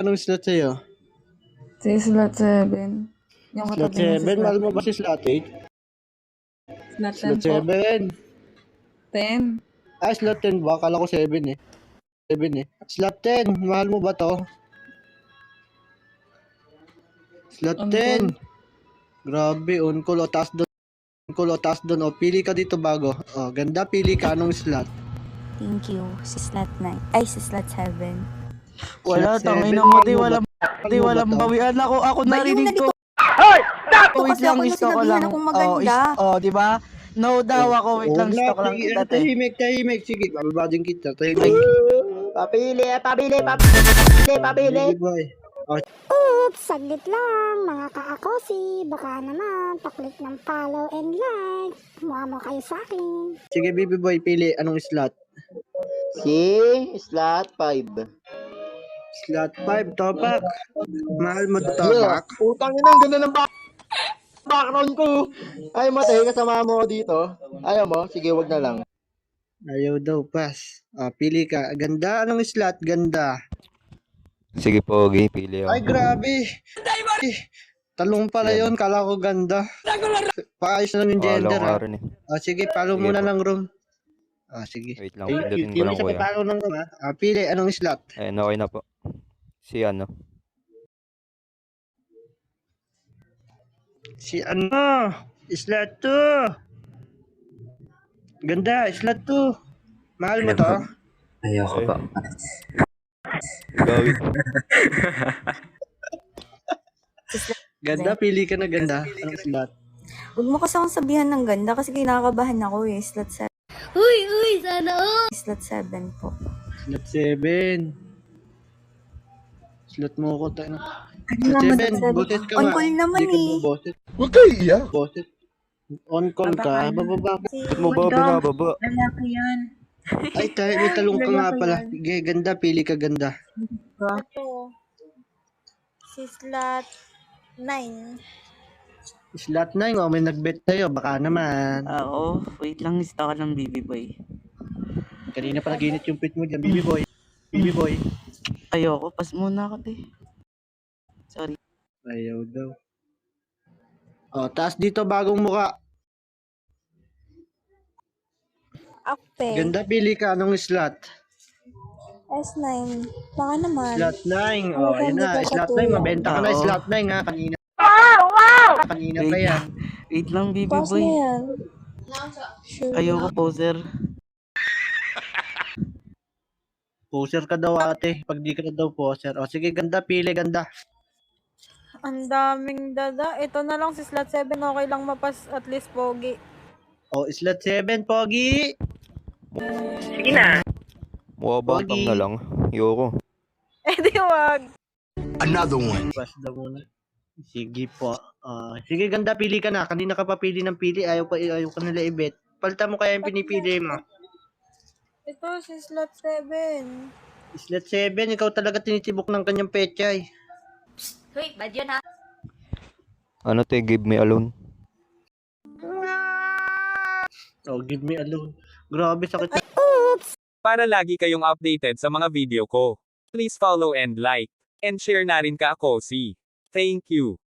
Anong slot sa'yo? Si slot 7. Yung Slot katabi niya si 7? slot Mahal mo ba si slot 8? Slot 10 Slot po. 7? 10. Ah, slot 10 ba? Akala ko 7 eh. 7 eh. Slot 10, mahal mo ba to? Slot On 10. call. Grabe, on call o taas doon. On call o taas doon. O, pili ka dito bago. O, ganda, pili ka. Anong slot? Thank you. Si slot 9. Ay, si slot 7. Wala, Slot 7, tangina mo, mahal di mo ba? walang, Mahal di mo ba walang to? bawian. Ako Ba't yung narinig ko. nalito? Wait Kasi lang, ako yung isto ko sinabihan lang. akong maganda. Di ba? No daw Oh, ako, wait oh, lang, na, stock lang sige, kita, te. tahimik, tahimik. Sige, bababading kita. Tahimik. Ay, Papili. Sige, boy. Oops, saglit lang mga ka-akosi. Baka naman paklik ng follow and like. Mukha mo kayo sa akin. Sige, baby boy, pili. Anong slot? Si slot 5. Slot 5, topak. Mahal mo to, Yeah. topak. Putang ina, ang ganda ng background ko. Ay, matay, kasama mo ako dito. Ayaw mo? Sige, wag na lang. Ayaw daw, pass. Pili ka. Ganda? Anong slot? Ganda. Sige po, pili ako. Ay, grabe. Talong pala Yan. yun. Kala ko ganda. Paayos na lang yung Follow gender, nga rin eh. Sige, follow Sige muna po. ng room. Sige. Wait lang, Thank you. pindutin ko Pili lang sa kuya. papalo ng room, pili. Anong slot? Ayun, okay na po. Si ano? Si ano? Slot 2. Ganda, slot 2. Mahal mo to? Ayoko Ay. po. Gawin. Ganda, pili ka na ganda. Anong slot? Huwag mo kasi akong sabihan ng ganda kasi kinakabahan ako eh. Slot 7. Uy, sana all. Slot 7 po. Slot 7. Slot mo ko tayo. Ano Slot naman 7, slot 7? boses ka On ba? call naman Hindi ka eh. ba boses? Huwag kayo iyak. Boses. On call ka? Bababa ka. Mo ba binababa? Lalaki yan. Ay, tayo, may talong ka nga pala. Sige, ganda, pili ka ganda. Ito. Si slot 9. Slot 9, may nagbet tayo. Baka naman. oo, wait lang, stock lang, baby boy. Kanina pa naginit yung pit mo dyan, baby boy. Baby boy. Ayoko, pas muna ako, te. Sorry. Ayaw daw. Taas dito bagong muka. Akpe. Ganda, pili ka. Anong slot? S9. Baka naman. Slot 9. Ayun Hindi na. ko Slot 9, katuya. mabenta ka na. Oo. Slot 9 ha. Kanina. Kanina pa Wait yan. lang, wait lang, baby Pause boy. na yan. Sure. Ayoko, poser. Poser ka daw ate. Pag di ka na daw poser. Sige, ganda, pili, ganda. Ang daming dada. Ito na lang si slot 7. Okay lang mapas at least pogi. Slot 7, Pogi. Muwabantang na lang. Ayoko. Eh di wag. Pass daw muna. Sige po. Sige, ganda, pili ka na. Kanina ka pa pili ng pili. Ayaw ka nila i-bet. Palta mo kaya yung pinipili mo. Ito si slot 7. Slot 7, ikaw talaga tinitibok ng kanyang pechay. Hoy, bad yun ha? Ano te, give me alone. Give me alone. Grabe, sakit na. Para lagi kayong updated sa mga video ko, please follow and like, and share na rin ka-akosi. Thank you.